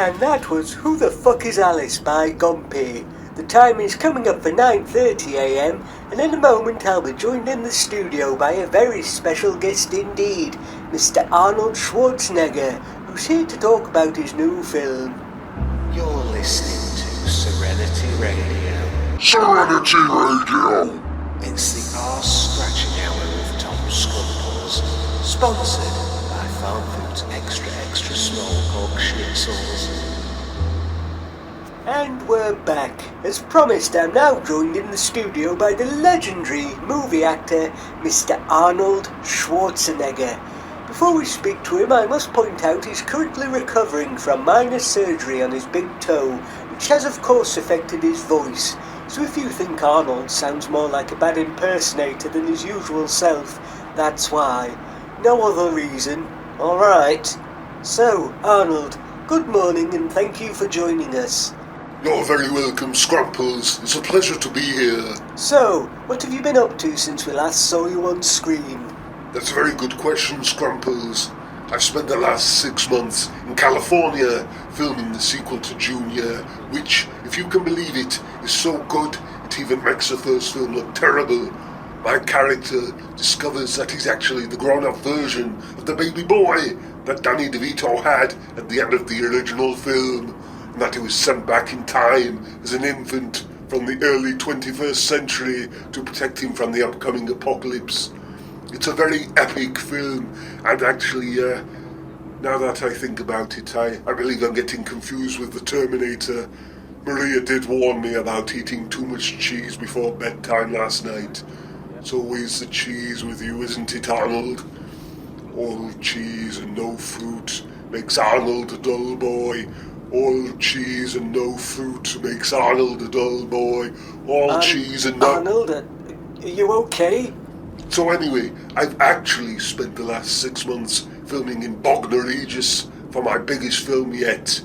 And that was Who the Fuck is Alice by Gumpy. The time is coming up for 9:30am, and in a moment I'll be joined in the studio by a very special guest indeed, Mr. Arnold Schwarzenegger, who's here to talk about his new film. You're listening to Serenity Radio. Serenity Radio! It's the arse-scratching hour with Tom Scrumples, sponsored by Farm Foods Extra Small Pork Schnitzels. And we're back. As promised, I'm now joined in the studio by the legendary movie actor, Mr. Arnold Schwarzenegger. Before we speak to him, I must point out he's currently recovering from minor surgery on his big toe, which has of course affected his voice. So if you think Arnold sounds more like a bad impersonator than his usual self, that's why. No other reason. Alright. So, Arnold, good morning and thank you for joining us. You're very welcome, Scrumples. It's a pleasure to be here. So, what have you been up to since we last saw you on screen? That's a very good question, Scrumples. I've spent the last 6 months in California filming the sequel to Junior, which, if you can believe it, is so good it even makes the first film look terrible. My character discovers that he's actually the grown-up version of the baby boy that Danny DeVito had at the end of the original film, and that he was sent back in time as an infant from the early 21st century to protect him from the upcoming apocalypse. It's a very epic film, and actually, now that I think about it, I believe I'm getting confused with the Terminator. Maria did warn me about eating too much cheese before bedtime last night. It's always the cheese with you, isn't it, Arnold? All cheese and no fruit makes Arnold a dull boy. All cheese and no fruit makes Arnold a dull boy. All cheese and no... Arnold, are you okay? So anyway, I've actually spent the last 6 months filming in Bognor Regis for my biggest film yet.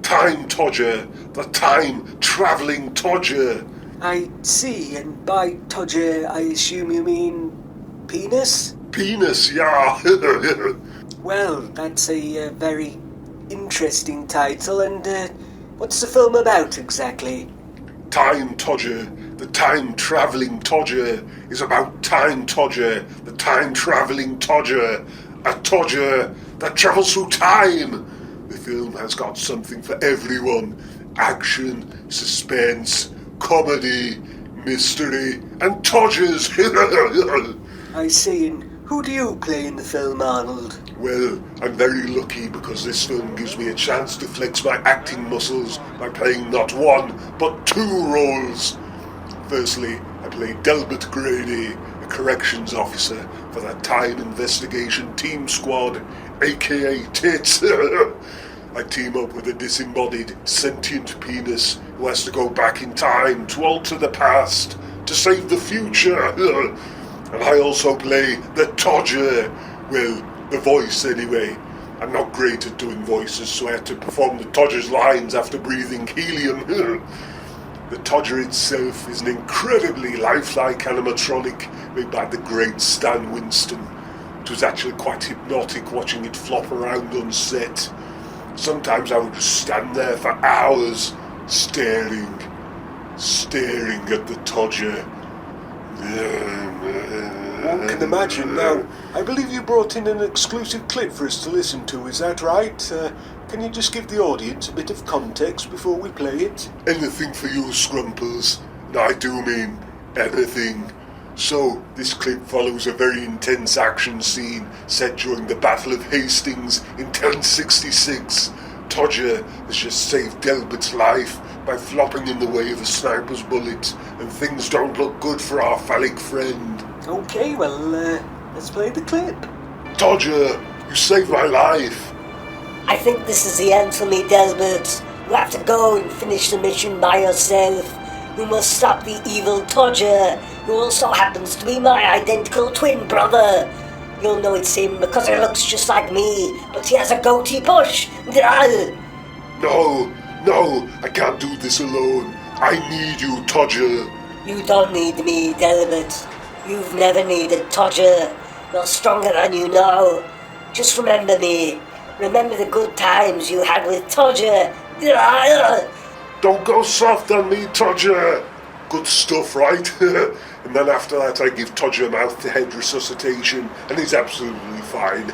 Time Todger, the time-travelling Todger. I see, and by Todger I assume you mean penis? Penis, yeah. Well, that's a very interesting title, and what's the film about exactly? Time Todger, the time-travelling Todger, is about Time Todger, the time-travelling Todger, a Todger that travels through time. The film has got something for everyone: action, suspense, comedy, mystery, and Todgers. I see, and who do you play in the film, Arnold? Well, I'm very lucky because this film gives me a chance to flex my acting muscles by playing not one, but 2 roles. Firstly, I play Delbert Grady, a corrections officer for the Time Investigation Team Squad, aka Tits. I team up with a disembodied, sentient penis who has to go back in time to alter the past, to save the future. And I also play the Todger. Well, the voice anyway. I'm not great at doing voices, so I had to perform the Todger's lines after breathing helium. The Todger itself is an incredibly lifelike animatronic made by the great Stan Winston. It was actually quite hypnotic watching it flop around on set. Sometimes I would just stand there for hours, staring at the Todger. One can imagine. Now, I believe you brought in an exclusive clip for us to listen to, is that right? Can you just give the audience a bit of context before we play it? Anything for you, Scrumples. And I do mean anything. So, this clip follows a very intense action scene set during the Battle of Hastings in 1066. Todger has just saved Delbert's life by flopping in the way of a sniper's bullet, and things don't look good for our phallic friend. Okay, well, let's play the clip. Todger, you saved my life. I think this is the end for me, Delbert. You have to go and finish the mission by yourself. You must stop the evil Todger, who also happens to be my identical twin brother. You'll know it's him because he looks just like me, but he has a goatee bush. No, I can't do this alone. I need you, Todger. You don't need me, Delbert. You've never needed Todger. You're stronger than you know. Just remember me. Remember the good times you had with Todger Don't go soft on me, Todger. Good stuff, right? And then after that I give Todger mouth-to-head resuscitation, and he's absolutely fine.